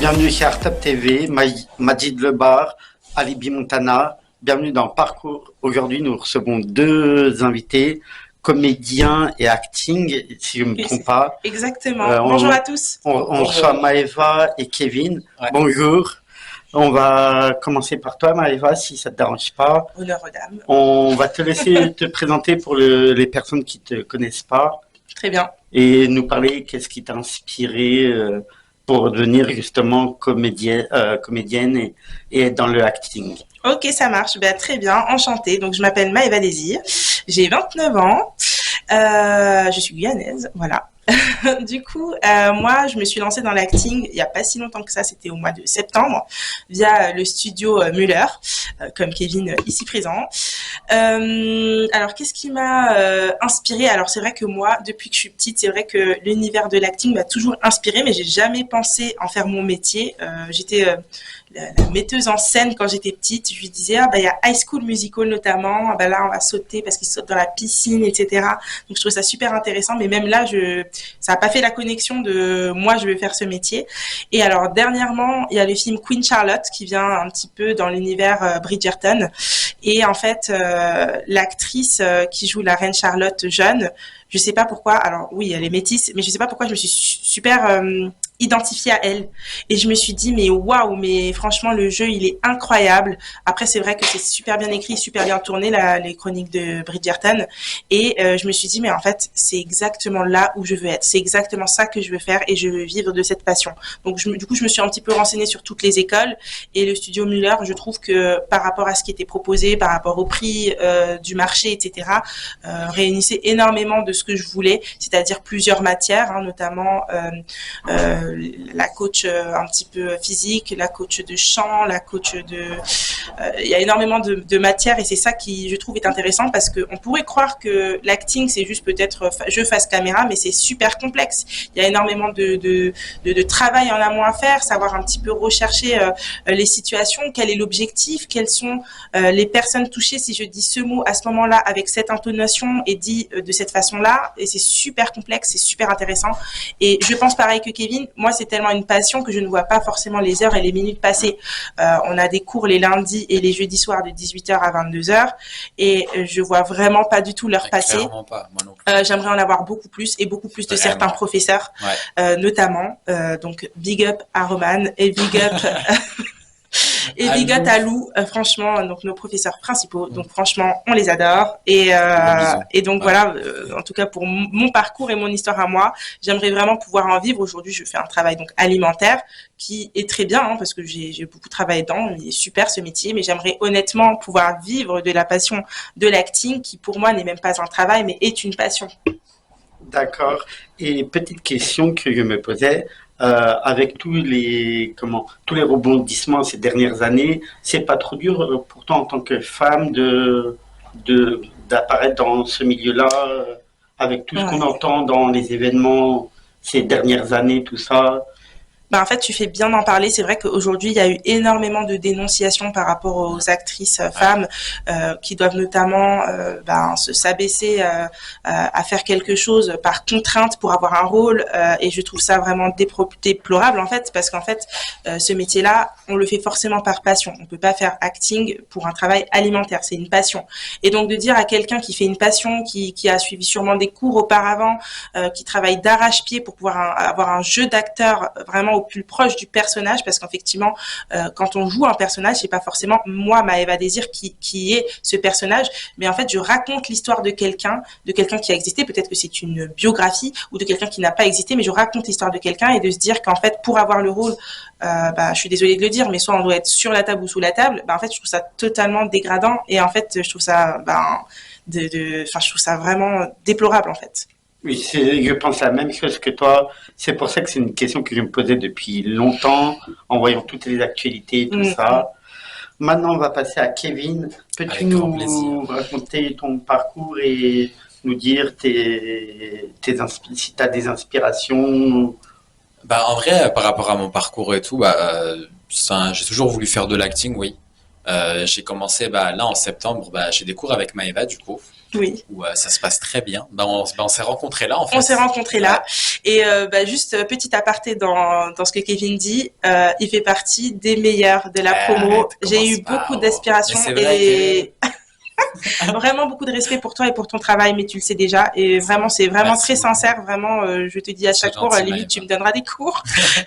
Bienvenue chez Artap TV, Majid Lebar, Alibi Montana. Bienvenue dans Parcours. Aujourd'hui, nous recevons deux invités, comédiens et acting, si je ne me trompe pas. Exactement. Bonjour à tous. On reçoit Maëva et Kevin. Ouais. Bonjour. On va commencer par toi, Maëva, si ça ne te dérange pas. Honneur aux dames. On va te laisser te présenter pour les personnes qui ne te connaissent pas Très bien. et nous parler qu'est-ce qui t'a inspiré pour devenir justement comédienne et être dans le acting. Ok, ça marche. Ben, très bien. Enchantée. Donc, je m'appelle Maëva Désir. J'ai 29 ans. Je suis guyanaise. Voilà. Du coup, moi, je me suis lancée dans l'acting il n'y a pas si longtemps que ça, c'était au mois de septembre, via le studio Muller, comme Kevin ici présent. Alors, qu'est-ce qui m'a inspirée? Alors, c'est vrai que moi, depuis que je suis petite, c'est vrai que l'univers de l'acting m'a toujours inspirée, mais j'ai jamais pensé en faire mon métier. J'étais la metteuse en scène quand j'étais petite. Je lui disais, il y a High School Musical notamment, là, on va sauter parce qu'ils sautent dans la piscine, etc. Donc, je trouve ça super intéressant, mais même là, ça n'a pas fait la connexion de moi, je vais faire ce métier. Et alors, dernièrement, il y a le film Queen Charlotte qui vient un petit peu dans l'univers Bridgerton. Et en fait, l'actrice qui joue la reine Charlotte jeune, je sais pas pourquoi, alors oui, elle est métisse, mais je sais pas pourquoi je me suis super identifiée à elle. Et je me suis dit, mais waouh, mais franchement, le jeu, il est incroyable. Après, c'est vrai que c'est super bien écrit, super bien tourné, les chroniques de Bridgerton. Et je me suis dit, mais en fait, c'est exactement là où je veux être. C'est exactement ça que je veux faire et je veux vivre de cette passion. Donc, du coup, je me suis un petit peu renseignée sur toutes les écoles. Et le studio Muller, je trouve que par rapport à ce qui était proposé, par rapport au prix du marché, etc., réunissait énormément de ce que je voulais, c'est-à-dire plusieurs matières, notamment la coach un petit peu physique, la coach de chant, la coach de... il y a énormément de matières et c'est ça qui, je trouve, est intéressant parce qu'on pourrait croire que l'acting, c'est juste peut-être jeu face caméra, mais c'est super complexe. Il y a énormément de travail en amont à faire, savoir un petit peu rechercher les situations, quel est l'objectif, quelles sont les personnes touchées, si je dis ce mot à ce moment-là, avec cette intonation et dit de cette façon-là, et c'est super complexe, c'est super intéressant. Et je pense pareil que Kevin, moi c'est tellement une passion que je ne vois pas forcément les heures et les minutes passer. On a des cours les lundis et les jeudis soirs de 18h à 22h et je vois vraiment pas du tout l'heure passer. Clairement pas, moi non plus. J'aimerais en avoir beaucoup plus et beaucoup plus de Vraiment. certains professeurs, Ouais. notamment. Donc big up à Roman et big up et big up à Lou, franchement, donc nos professeurs principaux. Donc franchement, on les adore. Et donc voilà, en tout cas pour mon parcours et mon histoire à moi, j'aimerais vraiment pouvoir en vivre. Aujourd'hui, je fais un travail donc alimentaire qui est très bien parce que j'ai beaucoup travaillé dedans. Il est super ce métier, mais j'aimerais honnêtement pouvoir vivre de la passion de l'acting qui pour moi n'est même pas un travail, mais est une passion. D'accord. Et petite question que je me posais, avec tous les rebondissements ces dernières années, c'est pas trop dur pour toi en tant que femme d'apparaître dans ce milieu-là, avec tout ce qu'on Ouais. entend dans les événements ces dernières années, tout ça. En fait, tu fais bien d'en parler. C'est vrai qu'aujourd'hui, il y a eu énormément de dénonciations par rapport aux actrices femmes qui doivent notamment se s'abaisser à faire quelque chose par contrainte pour avoir un rôle. Et je trouve ça vraiment déplorable en fait, parce qu'en fait, ce métier-là, on le fait forcément par passion. On peut pas faire acting pour un travail alimentaire. C'est une passion. Et donc de dire à quelqu'un qui fait une passion, qui a suivi sûrement des cours auparavant, qui travaille d'arrache-pied pour pouvoir avoir un jeu d'acteur vraiment au plus proche du personnage, parce qu'effectivement, quand on joue un personnage, c'est pas forcément moi, Maëva Désir, qui est ce personnage, mais en fait, je raconte l'histoire de quelqu'un qui a existé. Peut-être que c'est une biographie ou de quelqu'un qui n'a pas existé, mais je raconte l'histoire de quelqu'un et de se dire qu'en fait, pour avoir le rôle, je suis désolée de le dire, mais soit on doit être sur la table ou sous la table. En fait, je trouve ça totalement dégradant et en fait, je trouve ça, je trouve ça vraiment déplorable en fait. Oui, je pense la même chose que toi. C'est pour ça que c'est une question que je me posais depuis longtemps, en voyant toutes les actualités et tout ça. Maintenant, on va passer à Kevin. Peux-tu Avec grand nous plaisir. raconter ton parcours et nous dire si tu as des inspirations? En vrai, par rapport à mon parcours et tout, j'ai toujours voulu faire de l'acting, oui. J'ai commencé là en septembre, j'ai des cours avec Maëva du coup. Oui. où ça se passe très bien. On s'est rencontrés là, en fait. On s'est rencontrés là. Et juste petit aparté dans ce que Kevin dit, il fait partie des meilleurs de la promo. J'ai eu beaucoup d'inspiration et vraiment beaucoup de respect pour toi et pour ton travail, mais tu le sais déjà. Et vraiment, c'est vraiment très sincère. Vraiment, je te dis à chaque cours, limite, tu me donneras des cours.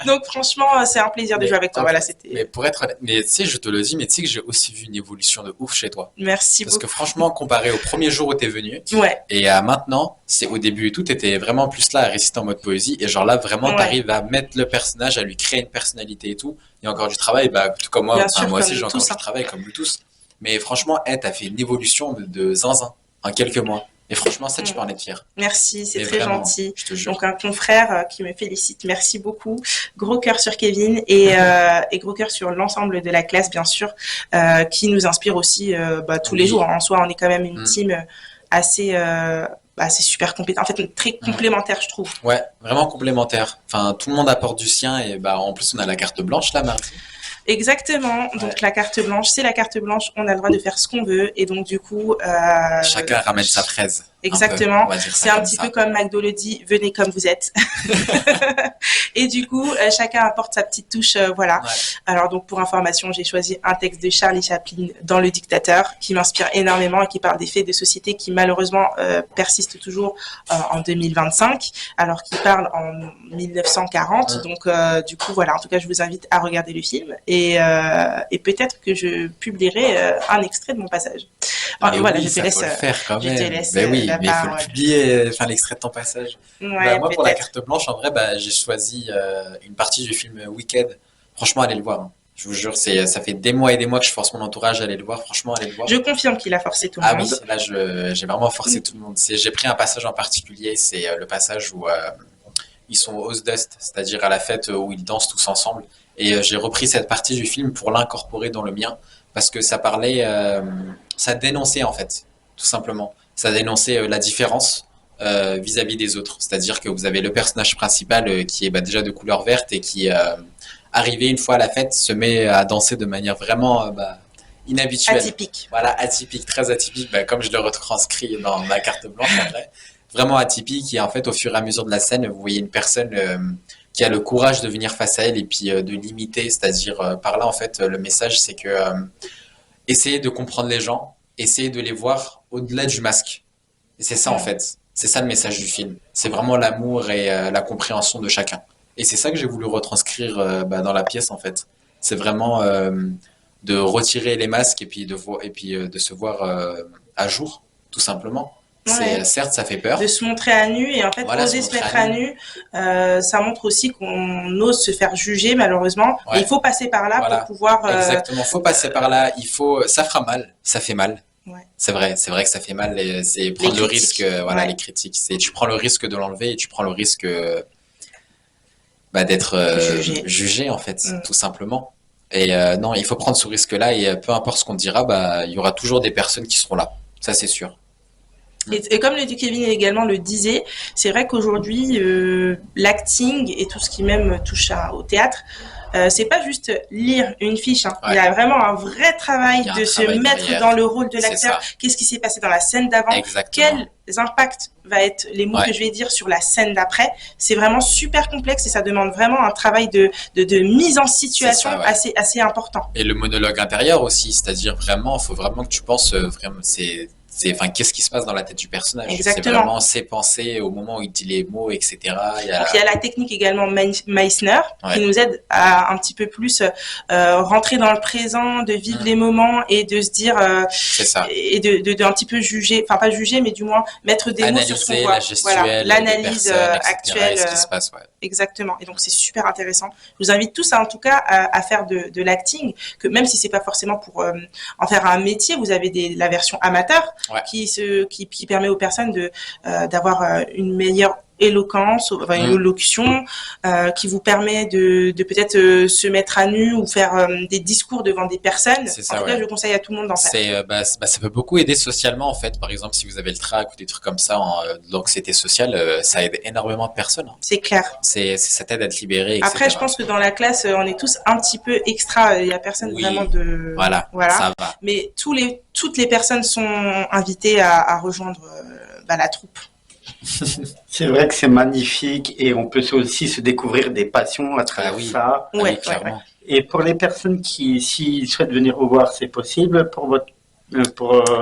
Donc, franchement, c'est un plaisir de jouer avec toi. Voilà, c'était. Mais pour être honnête, mais tu sais, je te le dis, mais tu sais que j'ai aussi vu une évolution de ouf chez toi. Merci Parce beaucoup. que franchement, comparé au premier jour où t'es venu, Ouais. et à maintenant, c'est au début et tout, t'étais vraiment plus là à réciter en mode poésie. Et genre là, vraiment, t'arrives à mettre le personnage, à lui créer une personnalité et tout. Il y a encore du travail, tout comme moi. Bien sûr, moi aussi, comme j'ai encore tous, du travail, comme nous tous. Mais franchement, t'as fait une évolution de zinzin en quelques mois. Et franchement, ça, tu peux en être fier. Merci, c'est Mais très vraiment, gentil. je te jure. Donc, un confrère qui me félicite. Merci beaucoup. Gros cœur sur Kevin et gros cœur sur l'ensemble de la classe, bien sûr, qui nous inspire aussi tous les jours. En soi, on est quand même une team assez super compétente. En fait, très complémentaire, je trouve. Ouais, vraiment complémentaire. Enfin, tout le monde apporte du sien et en plus, on a la carte blanche là, mardi. Exactement. Donc la carte blanche, c'est la carte blanche. On a le droit de faire ce qu'on veut et donc du coup. Chacun ramène sa fraise. Exactement. C'est un petit peu comme McDo le dit, venez comme vous êtes. Et du coup, chacun apporte sa petite touche, voilà. Ouais. Alors donc pour information, j'ai choisi un texte de Charlie Chaplin dans Le Dictateur qui m'inspire énormément et qui parle des faits de société qui malheureusement persistent toujours en 2025, alors qu'il parle en 1940. Ouais. Donc du coup voilà. En tout cas, je vous invite à regarder le film et peut-être que je publierai un extrait de mon passage. Enfin, voilà, oui, je te laisse. Faire quand même. Je te laisse. Ben oui, mais il faut le publier, l'extrait de ton passage. Ouais, moi, pour la carte blanche, en vrai, j'ai choisi une partie du film Wicked. Franchement, allez le voir. Hein. Je vous jure, ça fait des mois et des mois que je force mon entourage à aller le voir. Franchement, allez le voir. Je confirme qu'il a forcé tout le monde. Ah oui, là, j'ai vraiment forcé tout le monde. J'ai pris un passage en particulier, c'est le passage où ils sont au Ozfest, c'est-à-dire à la fête où ils dansent tous ensemble. Et j'ai repris cette partie du film pour l'incorporer dans le mien, parce que ça parlait, ça dénonçait en fait, tout simplement. Ça dénonçait la différence vis-à-vis des autres. C'est-à-dire que vous avez le personnage principal qui est déjà de couleur verte et qui, arrivé une fois à la fête, se met à danser de manière vraiment inhabituelle. Atypique. Voilà, atypique, très atypique, comme je le retranscris dans ma carte blanche en vrai. Vraiment atypique, et en fait, au fur et à mesure de la scène, vous voyez une personne qui a le courage de venir face à elle et puis de l'imiter, c'est-à-dire par là, en fait, le message, c'est que essayez de comprendre les gens, essayez de les voir au-delà du masque. Et c'est ça, en fait. C'est ça le message du film. C'est vraiment l'amour et la compréhension de chacun. Et c'est ça que j'ai voulu retranscrire dans la pièce, en fait. C'est vraiment de retirer les masques et puis de se voir à jour, tout simplement. Ouais. Certes, ça fait peur. De se montrer à nu et en fait, oser se mettre à nu, ça montre aussi qu'on ose se faire juger malheureusement. Ouais. Et il faut passer par là pour pouvoir. Exactement, faut passer par là. Ça fera mal, ça fait mal. Ouais. C'est vrai que ça fait mal. C'est prendre le risque, les critiques. Tu prends le risque de l'enlever et tu prends le risque d'être jugé en fait, tout simplement. Et non, il faut prendre ce risque-là et peu importe ce qu'on dira, il y aura toujours des personnes qui seront là. Ça, c'est sûr. Et comme le Kevin également le disait, c'est vrai qu'aujourd'hui, l'acting et tout ce qui même touche au théâtre, c'est pas juste lire une fiche. Hein. Ouais. Il y a vraiment un vrai travail de se mettre derrière. Dans le rôle de l'acteur. Qu'est-ce qui s'est passé dans la scène d'avant? Quels impacts va être les mots que je vais dire sur la scène d'après? C'est vraiment super complexe et ça demande vraiment un travail de mise en situation assez important. Et le monologue intérieur aussi, c'est-à-dire vraiment, il faut vraiment que tu penses vraiment, qu'est-ce qui se passe dans la tête du personnage? Exactement. C'est vraiment ses pensées au moment où il dit les mots, etc. Donc, il y a la technique également Meissner qui nous aide à un petit peu plus rentrer dans le présent, de vivre les moments et de se dire c'est ça. Et de un petit peu juger, enfin pas juger, mais du moins mettre des mots sur ce qu'on voit. L'analyse actuelle. Ce qui se passe, Exactement. Et donc c'est super intéressant. Je vous invite tous en tout cas à faire de l'acting, que même si c'est pas forcément pour en faire un métier, vous avez la version amateur qui permet aux personnes d'avoir une meilleure éloquence, enfin une élocution qui vous permet de peut-être se mettre à nu ou faire des discours devant des personnes. C'est ça, En tout cas, ouais. je conseille à tout le monde d'en faire. Ça peut beaucoup aider socialement en fait. Par exemple, si vous avez le trac ou des trucs comme ça, de l'anxiété sociale, ça aide énormément de personnes, hein. C'est clair. Ça t'aide à te libérer, Après, je etc. pense que dans la classe, on est tous un petit peu extra. Il y a personne Oui, vraiment de... voilà, ça va. Mais toutes les personnes sont invitées à rejoindre la troupe. C'est vrai que c'est magnifique et on peut aussi se découvrir des passions à travers Ah oui. ça. Ah oui, Ouais, clairement. Et pour les personnes qui, s'ils souhaitent venir vous voir, c'est possible pour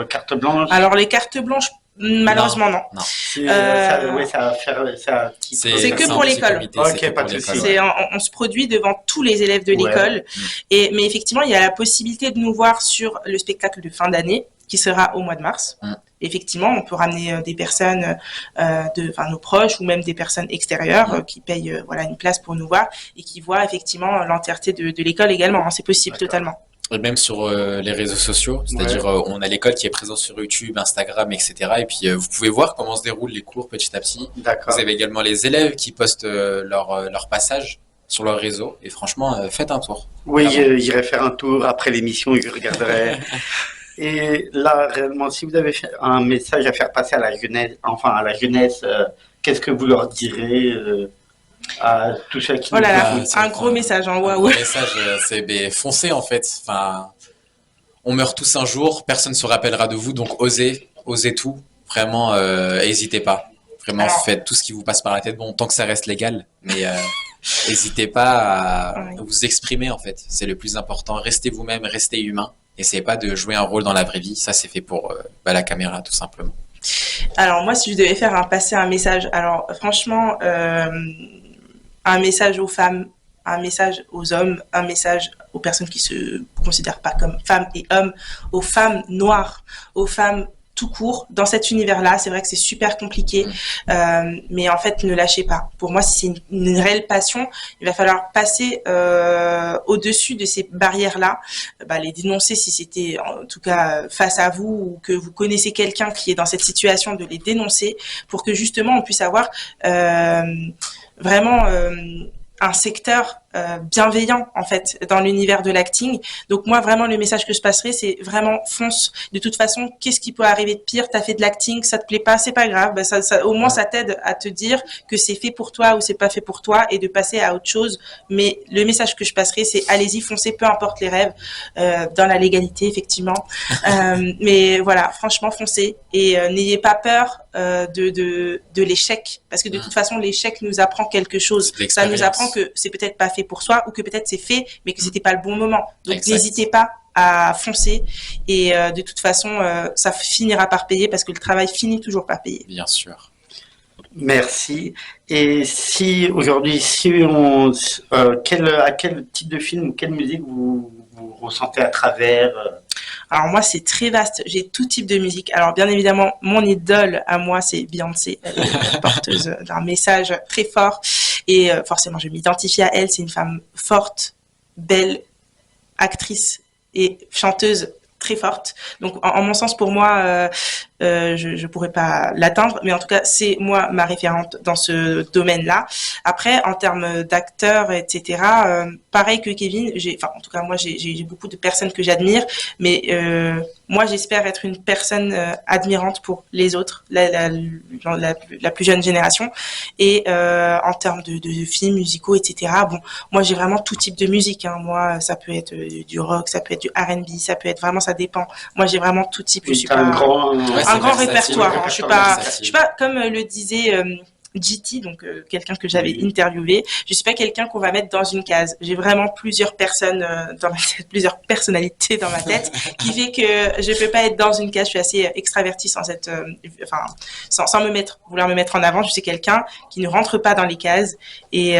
carte blanche. Alors, les cartes blanches, malheureusement, non. Non. Ça va faire ça. C'est que un pour petit l'école. comité, Ok, c'est que pas pour de l'école, souci. ouais. On se produit devant tous les élèves de Ouais. l'école. Mais effectivement, il y a la possibilité de nous voir sur le spectacle de fin d'année qui sera au mois de mars. Effectivement, on peut ramener des personnes, nos proches ou même des personnes extérieures qui payent une place pour nous voir et qui voient effectivement l'entièreté de l'école également, hein. C'est possible. D'accord. Totalement. Et même sur les réseaux sociaux, c'est-à-dire on a l'école qui est présente sur YouTube, Instagram, etc. Et puis vous pouvez voir comment se déroulent les cours petit à petit. D'accord. Vous avez également les élèves qui postent leur passage sur leur réseau. Et franchement, faites un tour. Oui, Vraiment. j'irai faire un tour après l'émission, je regarderai. Et là, réellement, si vous avez un message à faire passer à la jeunesse, qu'est-ce que vous leur direz à tous ceux qui Oh là là, nous écoutent? un gros message, hein, Un waouh. gros message, c'est foncez en fait. Enfin, on meurt tous un jour, personne ne se rappellera de vous, donc osez tout. Vraiment, n'hésitez pas. Vraiment, Alors- faites tout ce qui vous passe par la tête. Bon, tant que ça reste légal, mais n'hésitez pas à Ouais. vous exprimer en fait. C'est le plus important. Restez vous-même, restez humain. Essayez pas de jouer un rôle dans la vraie vie. Ça, c'est fait pour la caméra, tout simplement. Alors moi, si je devais passer un message, alors franchement, un message aux femmes, un message aux hommes, un message aux personnes qui se considèrent pas comme femmes et hommes, aux femmes noires, aux femmes tout court. Dans cet univers-là, c'est vrai que c'est super compliqué, mais en fait, ne lâchez pas. Pour moi, si c'est une réelle passion, il va falloir passer au-dessus de ces barrières-là, les dénoncer si c'était en tout cas face à vous ou que vous connaissez quelqu'un qui est dans cette situation, de les dénoncer pour que justement on puisse avoir vraiment un secteur bienveillant en fait dans l'univers de l'acting. Donc moi vraiment le message que je passerai c'est vraiment fonce. De toute façon, qu'est-ce qui peut arriver de pire? T'as fait de l'acting, ça te plaît pas, c'est pas grave. Au moins ça t'aide à te dire que c'est fait pour toi ou c'est pas fait pour toi et de passer à autre chose. Mais le message que je passerai c'est allez-y, foncez, peu importe les rêves, dans la légalité effectivement. Mais voilà, franchement foncez et n'ayez pas peur de l'échec parce que de toute façon l'échec nous apprend quelque chose. Ça nous apprend que c'est peut-être pas fait pour soi ou que peut-être c'est fait mais que c'était pas le bon moment. Donc Exact. n'hésitez pas à foncer et de toute façon ça finira par payer parce que le travail finit toujours par payer. Bien sûr. Merci. Et si aujourd'hui, à quel type de film ou quelle musique vous ressentez à travers Alors moi c'est très vaste, j'ai tout type de musique. Alors bien évidemment mon idole à moi c'est Beyoncé, elle est porteuse d'un message très fort et forcément je m'identifie à elle, c'est une femme forte, belle, actrice et chanteuse très forte. Donc en mon sens pour moi je pourrais pas l'atteindre mais en tout cas c'est moi ma référente dans ce domaine-là. Après en termes d'acteurs etc. Pareil que Kevin, en tout cas moi j'ai beaucoup de personnes que j'admire mais moi j'espère être une personne admirante pour les autres, la plus jeune génération et en termes de films musicaux etc. Bon moi j'ai vraiment tout type de musique hein. Moi ça peut être du rock, ça peut être du R&B, ça peut être vraiment ça dépend. Moi j'ai vraiment tout type. Je suis pas Ouais, un c'est grand versatile, répertoire. Hein. Je suis pas comme le disait GT, donc quelqu'un que j'avais interviewé. Je suis pas quelqu'un qu'on va mettre dans une case. J'ai vraiment plusieurs personnes dans ma tête, plusieurs personnalités dans ma tête, qui fait que je peux pas être dans une case. Je suis assez extravertie sans être, sans vouloir me mettre en avant. Je suis quelqu'un qui ne rentre pas dans les cases et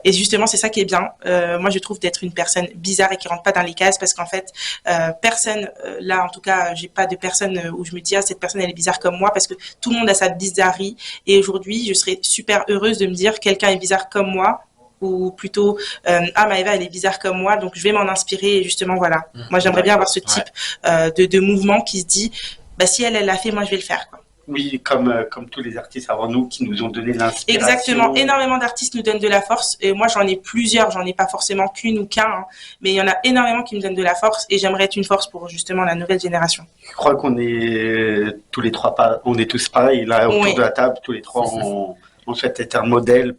justement c'est ça qui est bien. Moi je trouve d'être une personne bizarre et qui rentre pas dans les cases parce qu'en fait personne là en tout cas j'ai pas de personne où je me dis ah cette personne elle est bizarre comme moi parce que tout le monde a sa bizarrerie et aujourd'hui je serais super heureuse de me dire quelqu'un est bizarre comme moi ou plutôt ah Maëva elle est bizarre comme moi donc je vais m'en inspirer et justement voilà moi j'aimerais bien avoir ce type de mouvement qui se dit bah si elle l'a fait moi je vais le faire quoi. Oui, comme tous les artistes avant nous qui nous ont donné l'inspiration. Exactement, énormément d'artistes nous donnent de la force et moi j'en ai plusieurs, j'en ai pas forcément qu'une ou qu'un, hein, mais il y en a énormément qui me donnent de la force et j'aimerais être une force pour justement la nouvelle génération. Je crois qu'on est tous les trois, on est tous pareils là autour Oui. de la table, tous les trois, on souhaite être un modèle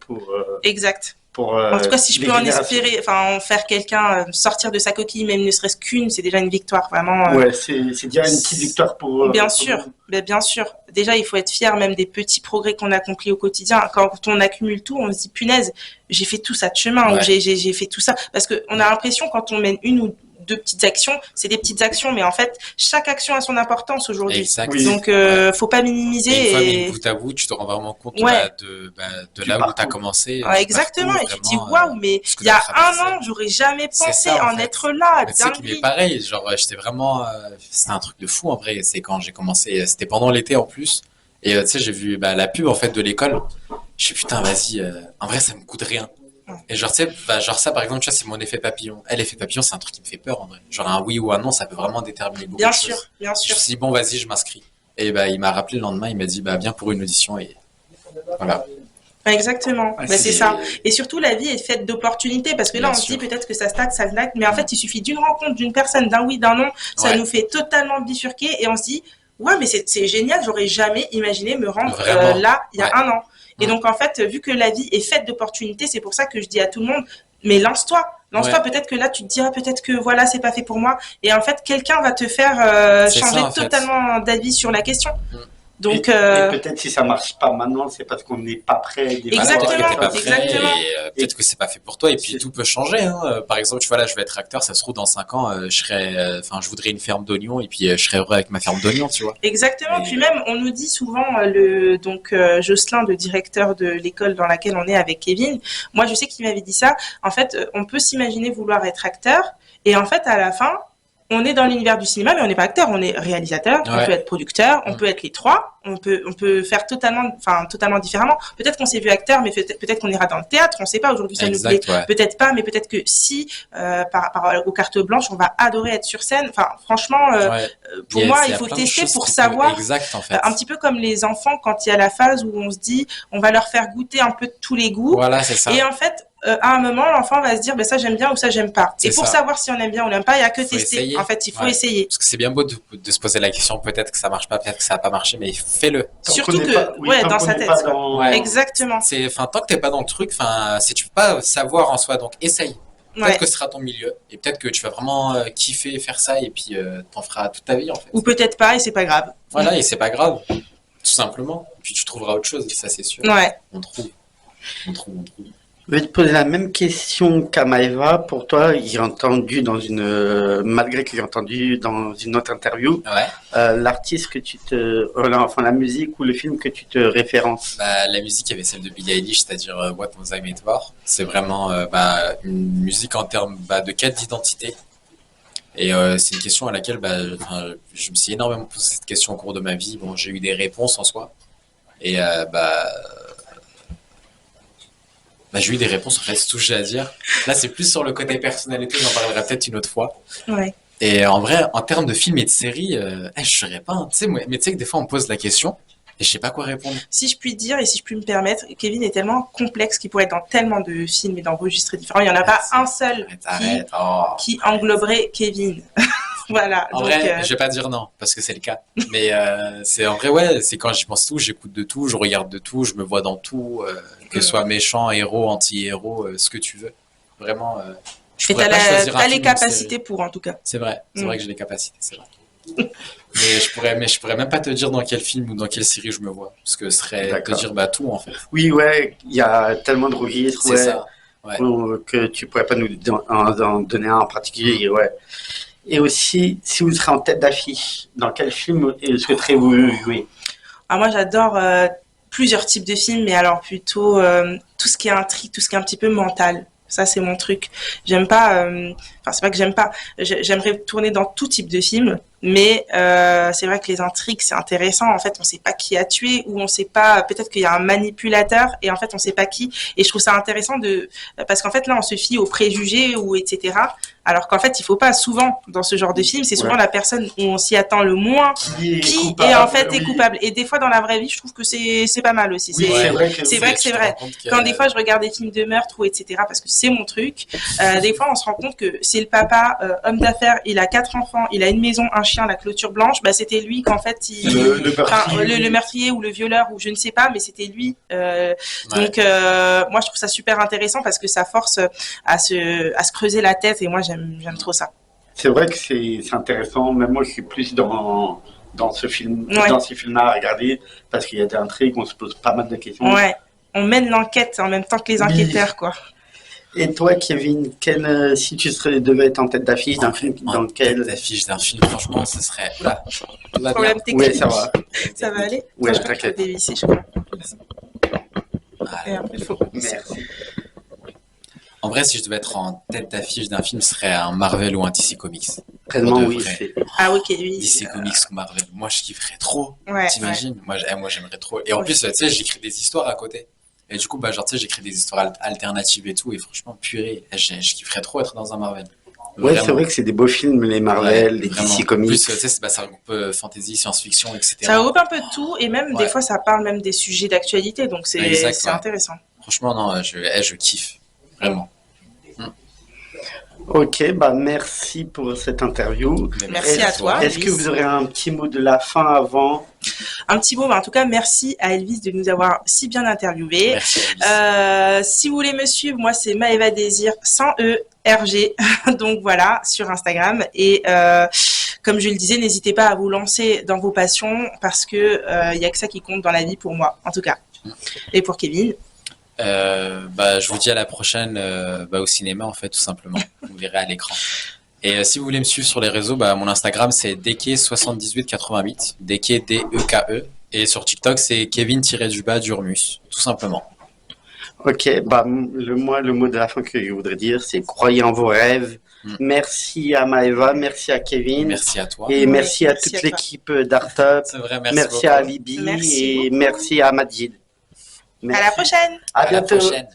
Exact. pour En tout cas, si je les peux en générations. espérer, enfin en faire quelqu'un sortir de sa coquille, même ne serait-ce qu'une, c'est déjà une victoire, vraiment. Ouais, c'est déjà une petite victoire Bien pour sûr, nous. ben, bien sûr. Déjà, il faut être fier même des petits progrès qu'on accomplit au quotidien. Quand on accumule tout, on se dit punaise, j'ai fait tout ça de chemin ou Ouais. j'ai fait tout ça. Parce que on a l'impression quand on mène une ou deux petites actions, c'est des petites actions, mais en fait, chaque action a son importance aujourd'hui. Exact. Oui. Donc, Ouais. faut pas Et une fois mis minimiser. bout à bout, tu te rends vraiment compte Ouais. de Du là où tu as parcours. commencé, Ouais, du exactement. parcours, Et tu te dis vraiment, waouh, mais ce que il y tu as a un traversé. an, j'aurais jamais C'est pensé ça, en en fait. être là. Mais tu sais qu'il est Dinguerie. pareil, genre j'étais vraiment, c'était un truc de fou en vrai. C'est quand j'ai commencé, c'était pendant l'été en plus. Et tu sais, j'ai vu la pub en fait de l'école. Je suis putain, vas-y, en vrai ça me coûte rien. Et genre, tu sais, genre ça par exemple, tu vois, c'est mon effet papillon. L'effet papillon, c'est un truc qui me fait peur en vrai. Genre un oui ou un non, ça peut vraiment déterminer beaucoup Bien de sûr, choses. bien Je me sûr. suis dit, bon, vas-y, je m'inscris. Et il m'a rappelé le lendemain, il m'a dit, viens pour une audition. Et voilà. Exactement, Ouais, bah, c'est ça. C'est Et surtout, la vie est faite d'opportunités parce que là, bien on se dit sûr. peut-être que ça stagne, mais en fait, il suffit d'une rencontre, d'une personne, d'un oui, d'un non, ça Ouais, nous fait totalement bifurquer et on se dit, ouais, mais c'est génial, j'aurais jamais imaginé me rendre vraiment. là il y a Ouais. un an. Et Mm. donc, en fait, vu que la vie est faite d'opportunités, c'est pour ça que je dis à tout le monde, mais lance-toi. Lance-toi, Ouais, peut-être que là, tu te diras peut-être que voilà, c'est pas fait pour moi. Et en fait, quelqu'un va te faire c'est changer ça en fait. totalement d'avis sur la question. Mm. Donc, Et peut-être si ça marche pas maintenant, c'est parce qu'on n'est pas prêt des Voilà, fois. peut-être que exactement, t'es pas prêt exactement. et peut-être que c'est pas fait pour toi et puis C'est- tout peut changer, hein. Par exemple, tu vois là, je vais être acteur, ça se trouve dans 5 ans, je serai, enfin, je voudrais une ferme d'oignons et puis je serai heureux avec ma ferme d'oignons, tu vois. Exactement. Puis Et même, on nous dit souvent, Jocelyn, le directeur de l'école dans laquelle on est avec Kevin, moi je sais qu'il m'avait dit ça. En fait, on peut s'imaginer vouloir être acteur, et en fait, à la fin, on est dans l'univers du cinéma, mais on n'est pas acteur, on est réalisateur, on ouais, peut être producteur, on Mm. peut être les trois, on peut faire totalement différemment. Peut-être qu'on s'est vu acteur, mais peut-être qu'on ira dans le théâtre, on sait pas. Aujourd'hui, ça nous plaît. exact, ouais. Peut-être pas, mais peut-être que si, par rapport aux cartes blanches, on va adorer être sur scène. Enfin, franchement, Ouais. pour moi, Il y il a faut plein de tester choses pour qui savoir. exact en fait. Un petit peu comme les enfants quand il y a la phase où on se dit on va leur faire goûter un peu de tous les goûts Voilà, c'est ça. et en fait à un moment l'enfant va se dire ben ça j'aime bien ou ça j'aime pas C'est et pour ça. savoir si on aime bien ou on n'aime pas il y a que Faut tester essayer. en fait il faut Ouais. essayer Parce que c'est bien beau de se poser la question, peut-être que ça marche pas, peut-être que ça va pas marcher, mais fais-le. Tant surtout qu'on n'est que pas- oui, ouais tant dans qu'on sa n'est tête pas quoi. dans- Ouais. Exactement C'est, enfin, tant que t'es pas dans le truc, enfin, si tu peux pas savoir en soi, donc essaye. Peut-être ouais. que ce sera ton milieu et peut-être que tu vas vraiment kiffer faire ça et puis t'en feras toute ta vie en fait. Ou peut-être pas et c'est pas grave Voilà, et c'est pas grave, tout simplement. Puis tu trouveras autre chose, ça c'est sûr. ouais On trouve, on trouve, on trouve. Je vais te poser la même question qu'à Maëva. Pour toi, j'ai entendu malgré que j'ai entendu dans une autre interview, Ouais. l'artiste que enfin la musique ou le film que tu te références. Bah, la musique, il y avait celle de Billie Eilish, c'est-à-dire What Was I Made For. C'est vraiment une musique en termes de quête d'identité. Et c'est une question à laquelle enfin, je me suis énormément posé cette question au cours de ma vie. Bon, j'ai eu des réponses en soi. Et j'ai eu des réponses, en fait, c'est tout ce que j'ai à dire. Là, c'est plus sur le côté personnalité, j'en parlerai peut-être une autre fois. ouais Et en vrai, en termes de films et de séries, je saurais pas, hein. Tu sais, mais tu sais que des fois, on pose la question et je sais pas quoi répondre. si je puis dire et si je puis me permettre Kevin est tellement complexe qu'il pourrait être dans tellement de films et d'enregistrés différents il y en a pas un seul Arrête. Oh. qui engloberait Kevin voilà En donc vrai, je vais pas dire non, parce que c'est le cas. Mais c'est en vrai, ouais, c'est quand j'y pense tout, j'écoute de tout, je regarde de tout, je me vois dans tout, que ce soit méchant, héros, anti-héros, ce que tu veux. Vraiment, je et pourrais pas choisir un t'as film les ou une série. capacités pour en tout cas C'est vrai Mm. que j'ai les capacités, c'est vrai. Mais je pourrais même pas te dire dans quel film ou dans quelle série je me vois, parce que ce serait te D'accord. dire tout en fait. Oui, ouais, il y a tellement de registres, C'est ouais, ça. Ouais. que tu pourrais pas nous en donner un en particulier, ouais. Et aussi, si vous serez en tête d'affiche, dans quel film souhaiteriez-vous jouer? ah moi j'adore plusieurs types de films mais alors plutôt tout ce qui est intrigue tout ce qui est un petit peu mental ça c'est mon truc j'aime pas enfin c'est pas que j'aime pas j'aimerais tourner dans tout type de film mais c'est vrai que les intrigues c'est intéressant en fait on sait pas qui a tué ou on sait pas peut-être qu'il y a un manipulateur et en fait on sait pas qui et je trouve ça intéressant parce qu'en fait là on se fie aux préjugés ou etc Alors qu'en fait, il faut pas. Souvent, dans ce genre de film, c'est souvent Ouais. la personne où on s'y attend le moins qui est en fait est coupable. Et des fois, dans la vraie vie, je trouve que c'est pas mal aussi. Oui, c'est vrai que C'est vrai que c'est Tu te vrai. rends compte que- Quand des fois je regarde des films de meurtre ou etc. parce que c'est mon truc, des fois on se rend compte que c'est le papa, homme d'affaires, il a 4 enfants, il a une maison, un chien, la clôture blanche, bah c'était lui qu'en fait le meurtrier ou le violeur ou je ne sais pas, mais c'était lui. Donc moi je trouve ça super intéressant parce que ça force à se creuser la tête et moi j'aime trop ça. C'est vrai que c'est intéressant. Même moi, je suis plus dans ce film, Ouais. dans ces films-là à regarder parce qu'il y a des intrigues, on se pose pas mal de questions. Ouais, on mène l'enquête en même temps que les Oui. enquêteurs quoi. Et toi, Kevin, si tu devais être en tête d'affiche d'un film dans lequel... L'affiche d'un film, franchement, ce serait. Oula, tout va bien. Problème Oui, technique. ça va. Ça va aller? Ouais, Attends, je crois qu'il faut t'inquiète. dévisser, je crois. Ah, Et après, il faut. Merci. En vrai, si je devais être en tête d'affiche d'un film, ce serait un Marvel ou un DC Comics. Vraiment, de oui. vrai. c'est- Ah ok, oui. DC Comics ou Marvel. Moi, je kifferais trop. Ouais. T'imagines? Moi, j'aimerais trop. Et en Ouais. plus, tu sais, j'écris des histoires à côté. Et du coup, bah, genre, tu sais, j'écris des histoires alternatives et tout. Et franchement, purée, je kifferais trop être dans un Marvel. Ouais, Vraiment. c'est vrai que c'est des beaux films, les Marvel, Ouais, les vraiment. DC En Comics. plus, tu sais, ça regroupe fantasy, science-fiction, etc. Ça regroupe un peu de tout et même des Ouais. fois ça parle même des sujets d'actualité donc Exact, c'est ouais. intéressant. Franchement, non, je kiffe. Vraiment. Ok, bah merci pour cette interview. Mais Merci à toi. Est-ce que Elvis. vous aurez un petit mot de la fin avant? Un petit mot, mais en tout cas merci à Elvis de nous avoir si bien interviewé. Merci, Elvis. Si vous voulez me suivre, moi c'est Maëva Désir sans E RG donc voilà sur Instagram et comme je le disais, n'hésitez pas à vous lancer dans vos passions parce que y a que ça qui compte dans la vie pour moi en tout cas. Et pour Kevin. Bah, je vous dis à la prochaine au cinéma, en fait, tout simplement. Vous verrez à l'écran. Et si vous voulez me suivre sur les réseaux, bah, mon Instagram, c'est deke7888, deke, D-E-K-E. Et sur TikTok, c'est Kevin-Durmus, tout simplement. Ok, bah le mot de la fin que je voudrais dire, c'est croyez en vos rêves. Merci à Maëva, merci à Kevin. Merci à toi. Et Oui, merci à merci toute à toi. l'équipe d'Artup. C'est vrai, merci Merci beaucoup. à Libby Merci et beaucoup. merci à Majid. À la prochaine. À À la bientôt. prochaine.